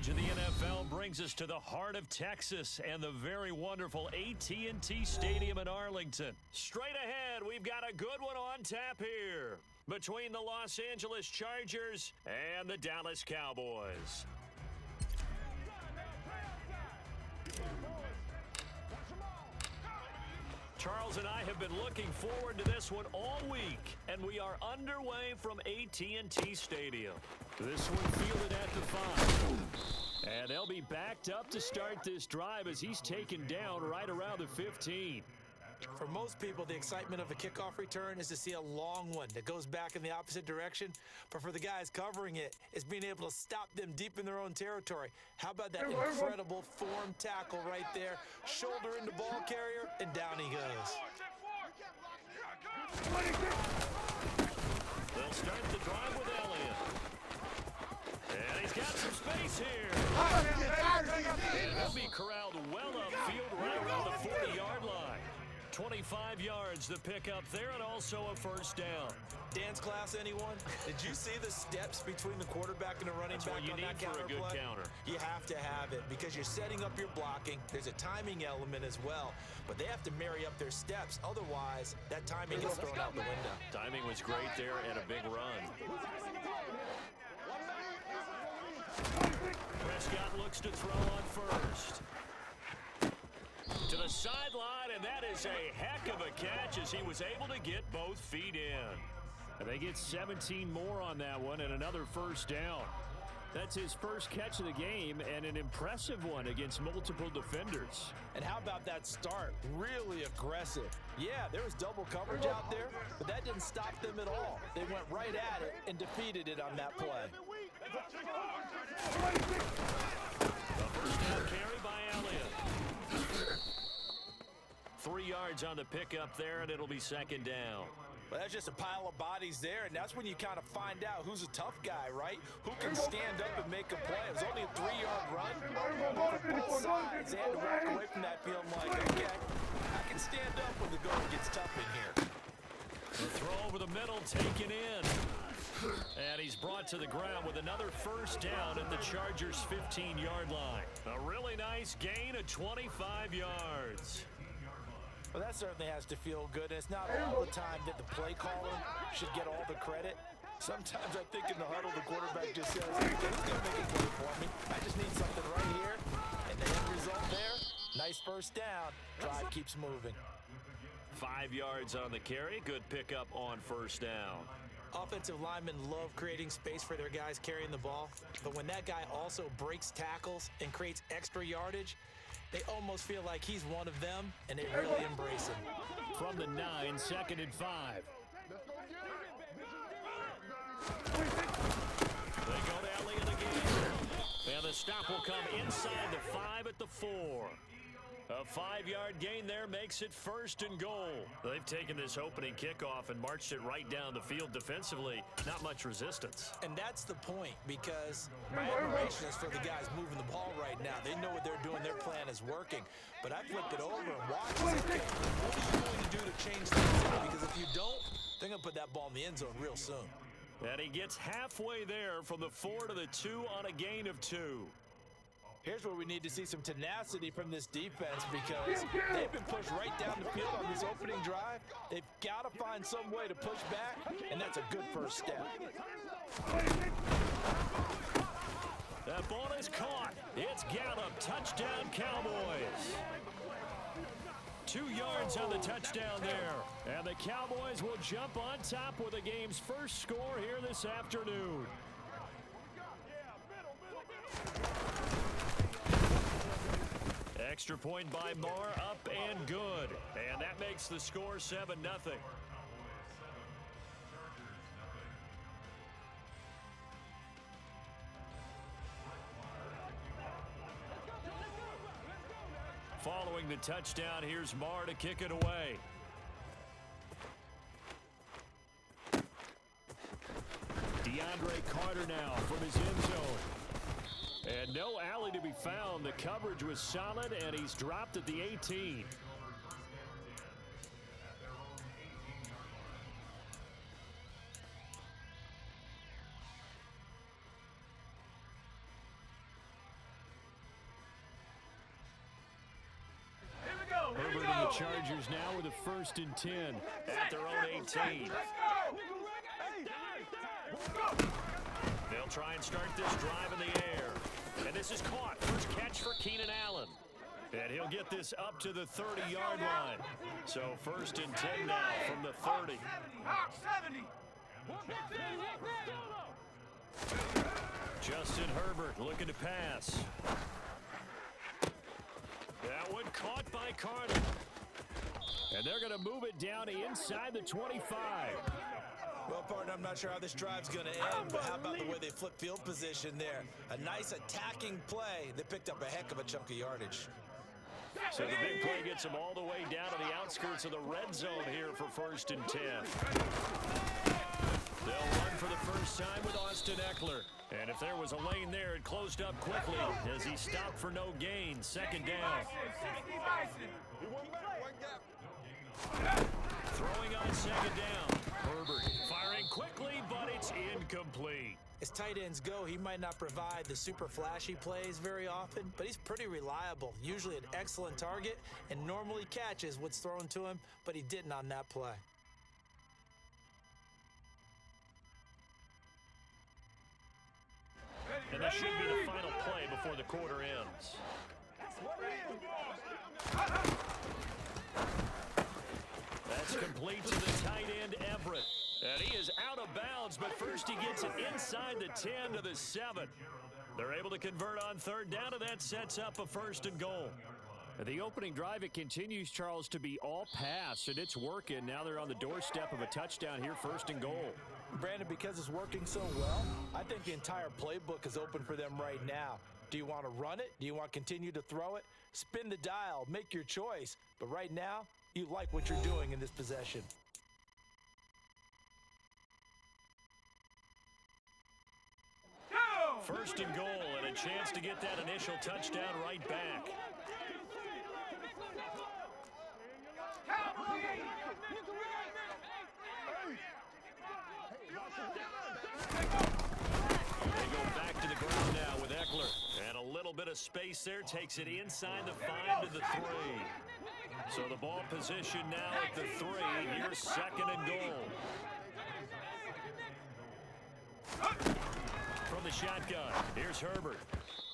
coverage of the NFL brings us to the heart of Texas and the very wonderful AT&T Stadium in Arlington. Straight ahead, we've got a good one on tap here between the Los Angeles Chargers and the Dallas Cowboys. Charles and I have been looking forward to this one all week, and we are underway from AT&T Stadium. This one fielded at the 5. And they'll be backed up to start this drive as he's taken down right around the 15. For most people, the excitement of a kickoff return is to see a long one that goes back in the opposite direction. But for the guys covering it, it's being able to stop them deep in their own territory. How about that incredible form tackle right there? Shoulder into ball carrier, and down he goes. They'll start the drive with Elliott. And he's got some space here. And he'll be corralled well upfield right around the 40-yard line. 25 yards to pick up there, and also a first down. Dance class, anyone? Did you see the steps between the quarterback and the running back on that counter for a good play? counter. You have to have it because you're setting up your blocking. There's a timing element as well, but they have to marry up their steps. Otherwise, that timing gets thrown out the window. Timing was great there and a big run. Prescott looks to throw on first. To the sideline, and that is a heck of a catch as he was able to get both feet in. And they get 17 more on that one and another first down. That's his first catch of the game and an impressive one against multiple defenders. And how about that start? Really aggressive. Yeah, there was double coverage out there, but that didn't stop them at all. They went right at it and defeated it on that play. The first down carry by Elliott. 3 yards on the pickup there, and it'll be second down. Well, that's just a pile of bodies there, and that's when you kind of find out who's a tough guy, right? Who can stand up and make a play. It was only a 3-yard run. For both sides, they had to walk away from that feeling like, okay, I can stand up when the going gets tough in here. The throw over the middle, taken in. And he's brought to the ground with another first down at the Chargers' 15-yard line. A really nice gain of 25 yards. Well, that certainly has to feel good. And it's not all the time that the play caller should get all the credit. Sometimes I think in the huddle, the quarterback just says, hey, who's going to make a play for me? I just need something right here. And the end result there, nice first down. Drive keeps moving. 5 yards on the carry. Good pickup on first down. Offensive linemen love creating space for their guys carrying the ball. But when that guy also breaks tackles and creates extra yardage, they almost feel like he's one of them, and they really embrace him. From the 9, second and 5. They go to Elliott again. And the stop will come inside the 5 at the 4. A 5-yard gain there makes it first and goal. They've taken this opening kickoff and marched it right down the field defensively. Not much resistance. And that's the point, because my admiration is for the guys moving the ball right now. They know what they're doing. Their plan is working. But I flipped it over and watched this game. What are you going to do to change things up? Because if you don't, they're going to put that ball in the end zone real soon. And he gets halfway there from the 4 to the 2 on a gain of 2. Here's where we need to see some tenacity from this defense, because they've been pushed right down the field on this opening drive. They've got to find some way to push back, and that's a good first step. That ball is caught. It's Gallup. Touchdown, Cowboys. 2 yards on the touchdown there. And the Cowboys will jump on top with the game's first score here this afternoon. Extra point by Marr, up and good. And that makes the score 7-0. Following the touchdown, here's Marr to kick it away. DeAndre Carter now from his end zone. And no alley to be found. The coverage was solid, and he's dropped at the 18. Chargers now with a 1st and 10 at their own 18. They'll try and start this drive in the air. And this is caught. First catch for Keenan Allen. And he'll get this up to the 30-yard line. So 1st and 10 now from the 30. Justin Herbert looking to pass. That one caught by Carter. And they're going to move it down to inside the 25. Well, partner, I'm not sure how this drive's going to end, but how about the way they flip field position there? A nice attacking play. They picked up a heck of a chunk of yardage. So the big play gets them all the way down to the outskirts of the red zone here for 1st and 10. They'll run for the first time with Austin Eckler. And if there was a lane there, it closed up quickly as he stopped for no gain. 2nd down. Throwing on 2nd down. Herbert firing quickly, but it's incomplete. As tight ends go, he might not provide the super flashy plays very often, but he's pretty reliable. Usually an excellent target and normally catches what's thrown to him, but he didn't on that play. And this should be the final play before the quarter ends. That's complete to the tight end, Everett. And he is out of bounds, but first he gets it inside the 10 to the 7. They're able to convert on 3rd down, and that sets up a 1st and goal. At the opening drive, it continues, Charles, to be all pass, and it's working. Now they're on the doorstep of a touchdown here, 1st and goal. Brandon, because it's working so well, I think the entire playbook is open for them right now. Do you want to run it? Do you want to continue to throw it? Spin the dial, make your choice. But right now, you like what you're doing in this possession. First and goal, and a chance to get that initial touchdown right back. They go back to the ground now with Eckler. And a little bit of space there takes it inside the 5 to the 3. So the ball position now at the 3. Here's 2nd and goal. From the shotgun, here's Herbert.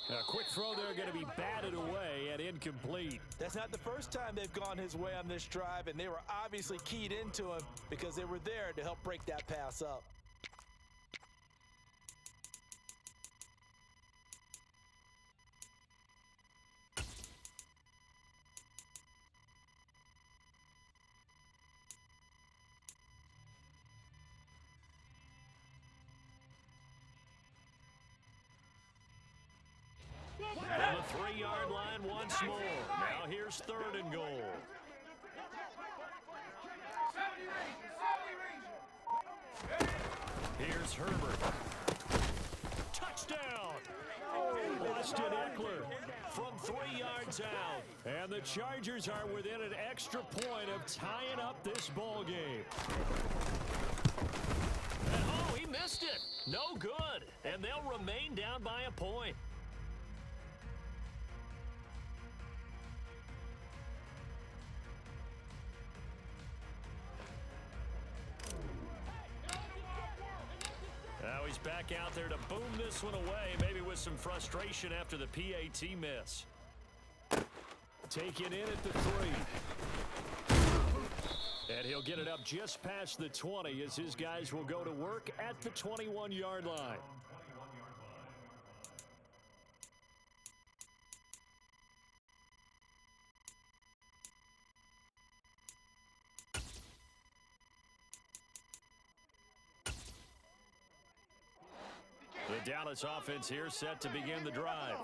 A quick throw there going to be batted away and incomplete. That's not the first time they've gone his way on this drive, and they were obviously keyed into him because they were there to help break that pass up. From the 3-yard line once more. Now here's 3rd and goal. Here's Herbert. Touchdown! Austin Eckler from 3 yards out. And the Chargers are within an extra point of tying up this ball game. And oh, he missed it. No good. And they'll remain down by a point. Now he's back out there to boom this one away, maybe with some frustration after the PAT miss. Taken in at the 3. And he'll get it up just past the 20 as his guys will go to work at the 21-yard line. The Dallas offense here set to begin the drive.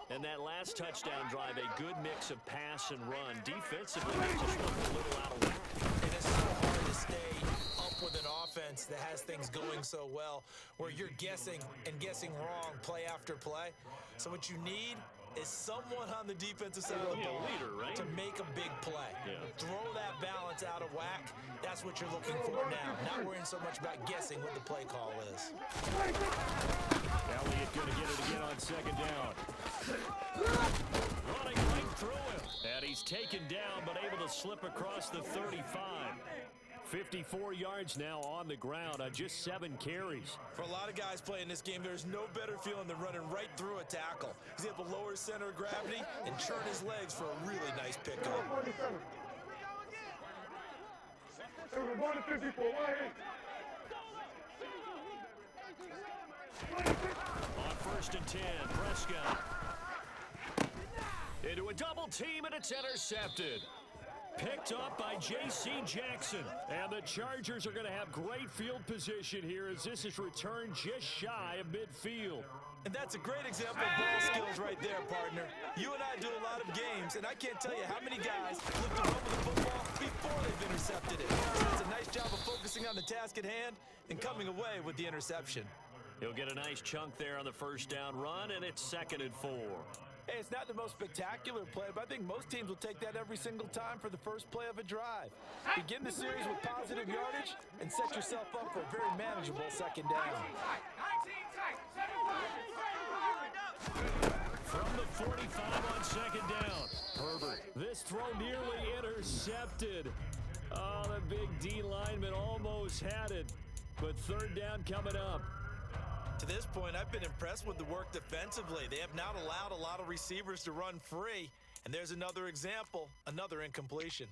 And that last touchdown drive, a good mix of pass and run. Defensively, they just looked a little out of whack. And it's so hard to stay up with an offense that has things going so well, where you're guessing and guessing wrong play after play. So what you need is someone on the defensive side of the ball leader, right? to make a big play. Yeah. Throw that balance out of whack. That's what you're looking for now. Not worrying so much about guessing what the play call is. Elliott going to get it again on 2nd down. Running right through him. And he's taken down, but able to slip across the 35. 54 yards now on the ground on just 7 carries. For a lot of guys playing this game, there's no better feeling than running right through a tackle. He's able to lower his center of gravity and turn his legs for a really nice pickup. On 1st and 10, Prescott. Into a double team, and it's intercepted. Picked up by J.C. Jackson. And the Chargers are going to have great field position here as this is returned just shy of midfield. And that's a great example of ball skills right there, partner. You and I do a lot of games, and I can't tell you how many guys look to run with the football before they've intercepted it. So it's a nice job of focusing on the task at hand and coming away with the interception. He'll get a nice chunk there on the first down run, and it's 2nd and 4. Hey, it's not the most spectacular play, but I think most teams will take that every single time for the first play of a drive. Begin the series with positive yardage and set yourself up for a very manageable 2nd down. From the 45 on 2nd down, Herbert. This throw nearly intercepted. Oh, the big D lineman almost had it, but 3rd down coming up. To this point, I've been impressed with the work defensively. They have not allowed a lot of receivers to run free. And there's another example, another incompletion.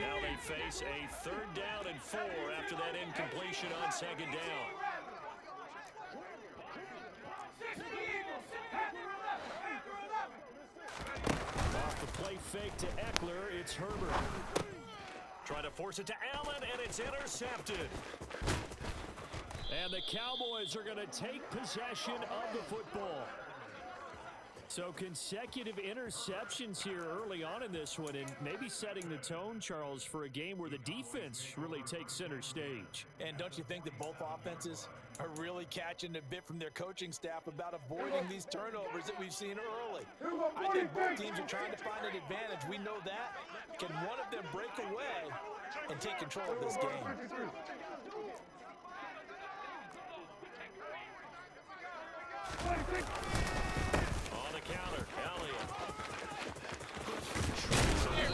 Now they face a 3rd down and 4 after that incompletion on 2nd down. Off the play fake to Eckler, it's Herbert. Trying to force it to Allen, and it's intercepted. And the Cowboys are going to take possession of the football. So consecutive interceptions here early on in this one, and maybe setting the tone, Charles, for a game where the defense really takes center stage. And don't you think that both offenses are really catching a bit from their coaching staff about avoiding these turnovers that we've seen early? I think both teams are trying to find an advantage. We know that. Can one of them break away and take control of this game? On the counter, Elliott.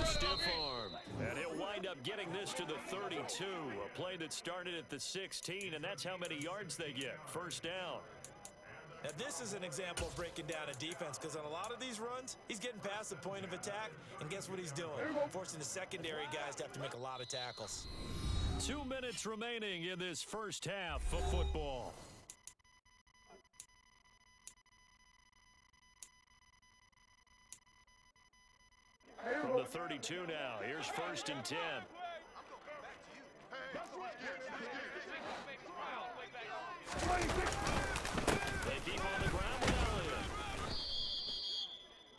Stiff arm. And he'll wind up getting this to the 32. A play that started at the 16, and that's how many yards they get. 1st down. Now, this is an example of breaking down a defense, because on a lot of these runs, he's getting past the point of attack, and guess what he's doing? Forcing the secondary guys to have to make a lot of tackles. 2 minutes remaining in this first half of football. From the 32 now, here's 1st and 10. They keep on the ground with Elliott.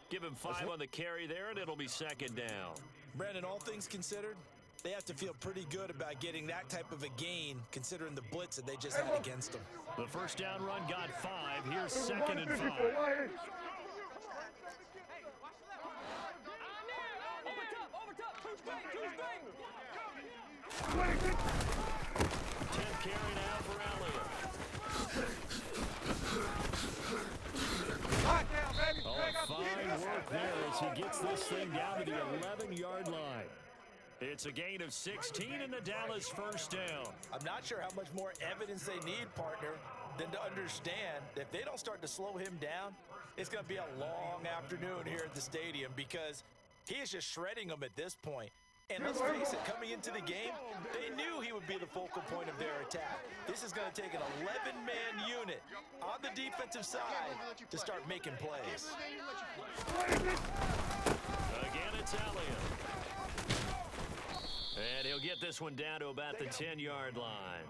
Give him 5 on the carry there, and it'll be 2nd down. Brandon, all things considered, they have to feel pretty good about getting that type of a gain, considering the blitz that they just had against them. The first down run got 5. Here's 2nd and 5. 10th carry now for Elliott. Oh, fine work there as he gets this thing down to the 11-yard line. It's a gain of 16 in the Dallas 1st down. I'm not sure how much more evidence they need, partner, than to understand that if they don't start to slow him down, it's going to be a long afternoon here at the stadium, because he is just shredding them at this point. And let's face it, coming into the game, they knew he would be the focal point of their attack. This is going to take an 11-man unit on the defensive side to start making plays. Again, it's Elliott. And he'll get this one down to about the 10-yard line.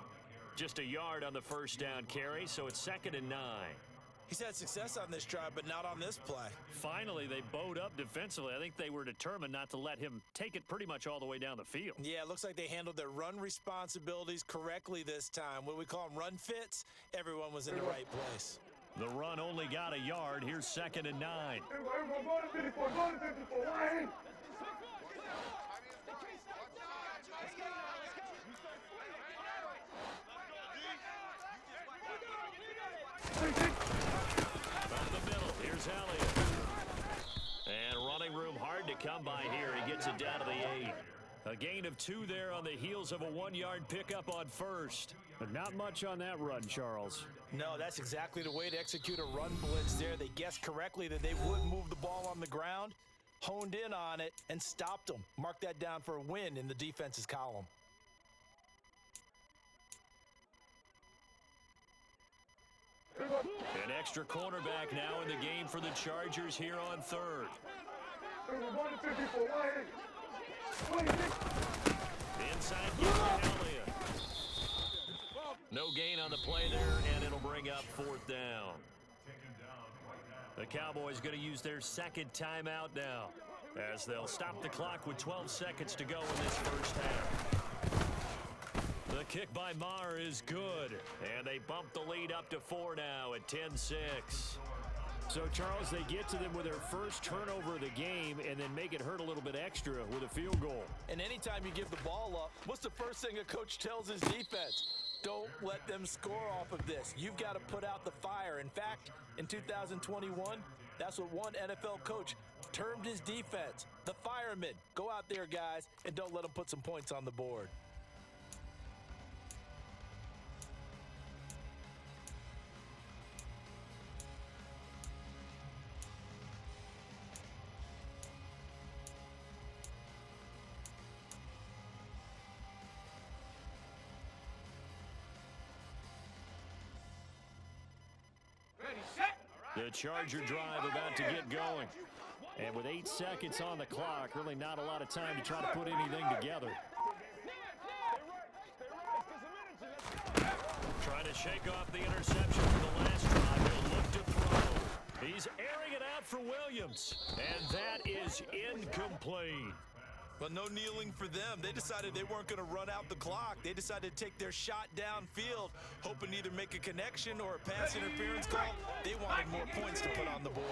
Just a yard on the first down carry, so it's 2nd and 9. He's had success on this drive, but not on this play. Finally, they bowed up defensively. I think they were determined not to let him take it pretty much all the way down the field. Yeah, it looks like they handled their run responsibilities correctly this time. What we call them run fits, everyone was in the right place. The run only got a yard. Here's 2nd and 9. is Elliott. And running room hard to come by here. He gets it down to the 8. A gain of 2 there on the heels of a 1-yard pickup on first. But not much on that run, Charles. No, that's exactly the way to execute a run blitz there. They guessed correctly that they would move the ball on the ground, honed in on it, and stopped them. Mark that down for a win in the defense's column. An extra cornerback now in the game for the Chargers here on third. Inside give to Elliott. No gain on the play there, and it'll bring up 4th down. The Cowboys going to use their second timeout now, as they'll stop the clock with 12 seconds to go in this first half. The kick by Maher is good, and they bump the lead up to 4 now at 10-6. So, Charles, they get to them with their first turnover of the game and then make it hurt a little bit extra with a field goal. And anytime you give the ball up, what's the first thing a coach tells his defense? Don't let them score off of this. You've got to put out the fire. In fact, in 2021, that's what one NFL coach termed his defense, the firemen. Go out there, guys, and don't let them put some points on the board. The Charger drive about to get going. And with 8 seconds on the clock, really not a lot of time to try to put anything together. Trying to shake off the interception from the last drive. He'll look to throw. He's airing it out for Williams. And that is incomplete. But no kneeling for them. They decided they weren't going to run out the clock. They decided to take their shot downfield, hoping to either make a connection or a pass interference call. They wanted more points to put on the board.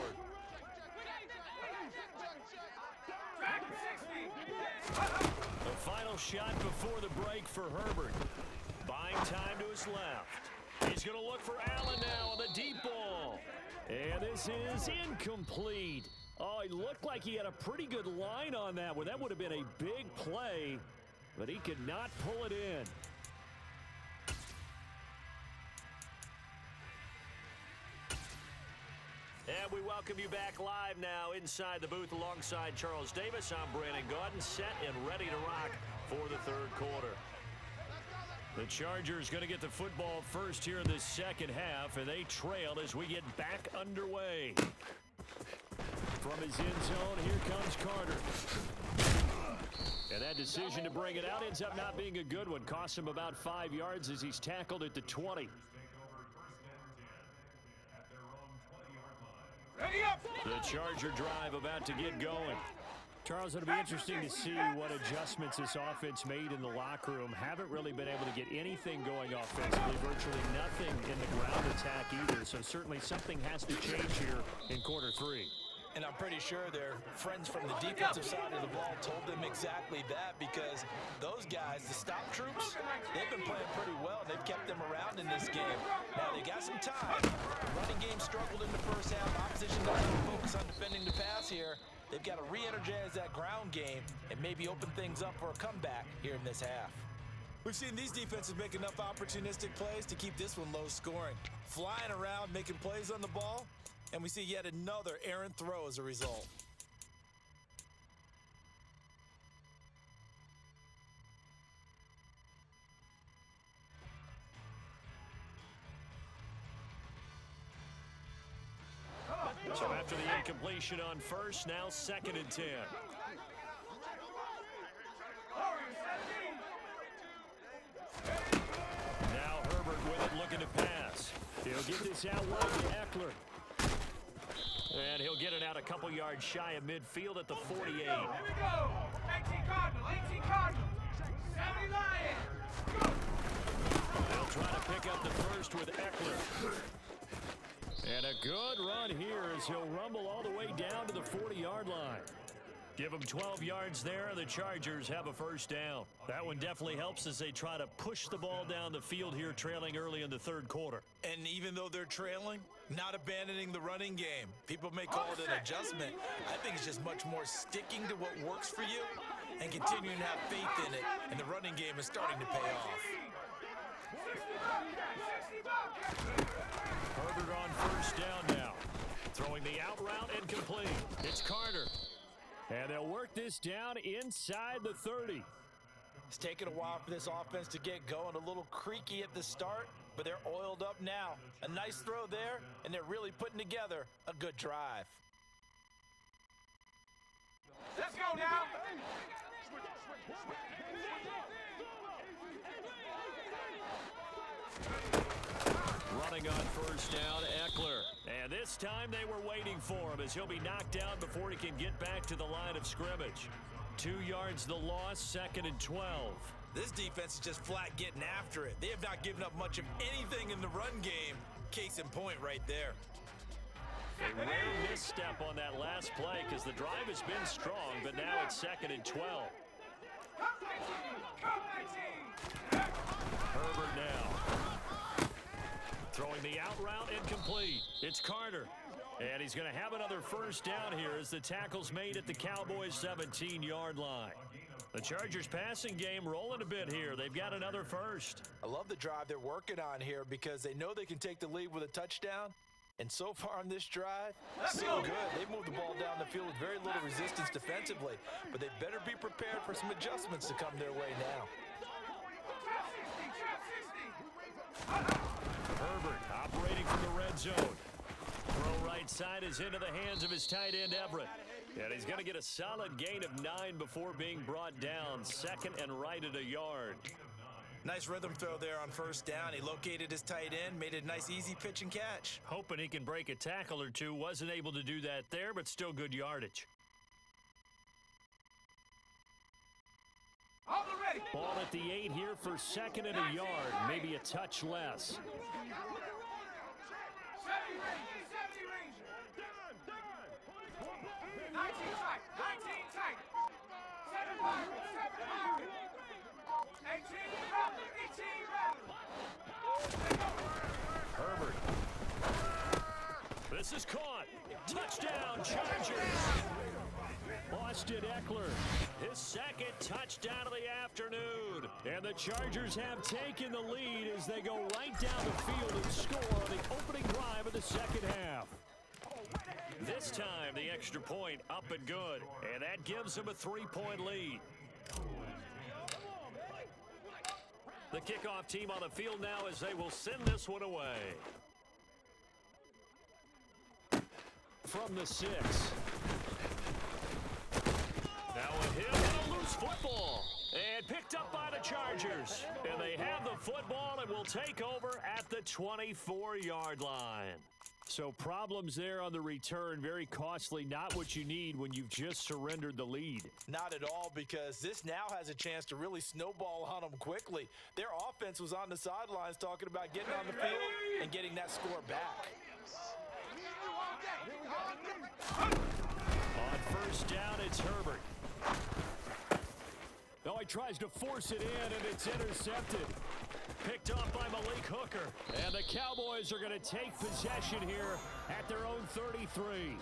The final shot before the break for Herbert. Buying time to his left. He's going to look for Allen now on the deep ball. And this is incomplete. Oh, he looked like he had a pretty good line on that one. That would have been a big play, but he could not pull it in. And we welcome you back live now inside the booth alongside Charles Davis. I'm Brandon Gaudin, set and ready to rock for the third quarter. The Chargers going to get the football first here in the second half, and they trail as we get back underway. From his end zone, here comes Carter. And that decision to bring it out ends up not being a good one. Costs him about 5 yards as he's tackled at the 20. The Charger drive about to get going. Charles, it'll be interesting to see what adjustments this offense made in the locker room. Haven't really been able to get anything going offensively, virtually nothing in the ground attack either. So certainly something has to change here in quarter 3. And I'm pretty sure their friends from the defensive side of the ball told them exactly that, because those guys, the stop troops, they've been playing pretty well. They've kept them around in this game. Now they got some time. The running game struggled in the first half. Opposition doesn't focus on defending the pass here. They've got to re-energize that ground game and maybe open things up for a comeback here in this half. We've seen these defenses make enough opportunistic plays to keep this one low scoring. Flying around, making plays on the ball. And we see yet another errant throw as a result. So after the incompletion on first, now 2nd and 10. Now Herbert with it, looking to pass. He'll get this out wide to Eckler. And he'll get it out a couple yards shy of midfield at the 48. Here we go. 18 Cardinal, 18 Cardinal. 70 Lions. They'll try to pick up the first with Eckler. And a good run here as he'll rumble all the way down to the 40-yard line. Give them 12 yards there, and the Chargers have a first down. That one definitely helps as they try to push the ball down the field here, trailing early in the third quarter. And even though they're trailing, not abandoning the running game. People may call it an adjustment. I think it's just much more sticking to what works for you and continuing to have faith in it. And the running game is starting to pay off. Herbert on first down now. Throwing the out route and complete. It's Carter. And they'll work this down inside the 30. It's taken a while for this offense to get going. A little creaky at the start, but they're oiled up now. A nice throw there, and they're really putting together a good drive. Let's go now. Running on first down, Eckler. And this time they were waiting for him as he'll be knocked down before he can get back to the line of scrimmage. 2 yards the loss, 2nd and 12. This defense is just flat getting after it. They have not given up much of anything in the run game. Case in point right there. A rare misstep on that last play because the drive has been strong, but now it's 2nd and 12. Herbert now. Throwing the out route and complete. It's Carter. And he's going to have another first down here as the tackle's made at the Cowboys' 17-yard line. The Chargers passing game rolling a bit here. They've got another first. I love the drive they're working on here because they know they can take the lead with a touchdown. And so far on this drive, so good. They've moved the ball down the field with very little resistance defensively. But they better be prepared for some adjustments to come their way now. Herbert operating from the red zone. Throw right side is into the hands of his tight end, Everett. And he's going to get a solid gain of 9 before being brought down. 2nd and right at a yard. Nice rhythm throw there on first down. He located his tight end, made a nice easy pitch and catch. Hoping he can break a tackle or two. Wasn't able to do that there, but still good yardage. Ball at the 8 here for 2nd and a yard. Maybe a touch less. 70 range. 19 tight. 19 tight. 7 high. 7 high. 18 rather. 18 rather. Herbert. This is caught. Touchdown, Chargers. Austin Eckler, his 2nd touchdown of the afternoon. And the Chargers have taken the lead as they go right down the field and score on the opening drive of the second half. This time, the extra point up and good. And that gives them a 3-point lead. The kickoff team on the field now as they will send this one away. From the 6. Now a hit and a loose football. And picked up by the Chargers. And they have the football and will take over at the 24-yard line. So problems there on the return. Very costly. Not what you need when you've just surrendered the lead. Not at all, because this now has a chance to really snowball on them quickly. Their offense was on the sidelines talking about getting on the field and getting that score back. On first down, it's Herbert. Oh, he tries to force it in, and it's intercepted. Picked off by Malik Hooker. And the Cowboys are going to take possession here at their own 33.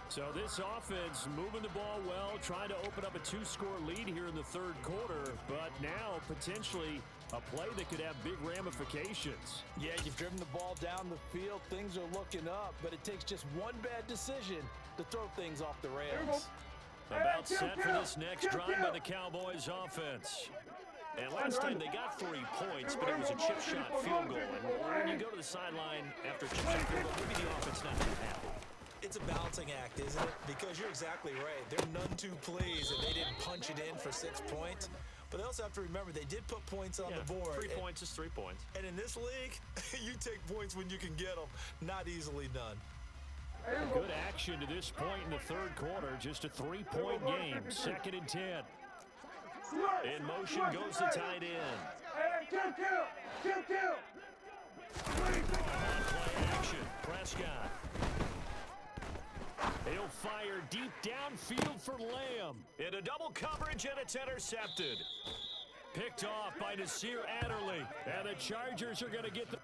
So this offense moving the ball well, trying to open up a 2-score lead here in the third quarter. But now potentially a play that could have big ramifications. Yeah, you've driven the ball down the field. Things are looking up, but it takes just one bad decision to throw things off the rails. About set for this next drive by the Cowboys offense. And last time they got 3 points, but it was a chip shot field goal. And when you go to the sideline after a chip shot field goal, maybe the offense not too happy. It's a balancing act, isn't it? Because you're exactly right. They're none too pleased that they didn't punch it in for 6 points. But they also have to remember they did put points on the board. 3 points is 3 points. And in this league, you take points when you can get them. Not easily done. Good action to this point in the third quarter. Just a 3-point game. 2nd and 10. In motion goes the tight end. On play action. Prescott. He'll fire deep downfield for Lamb. Into double coverage, and it's intercepted. Picked off by Nasir Adderley. And the Chargers are going to get the...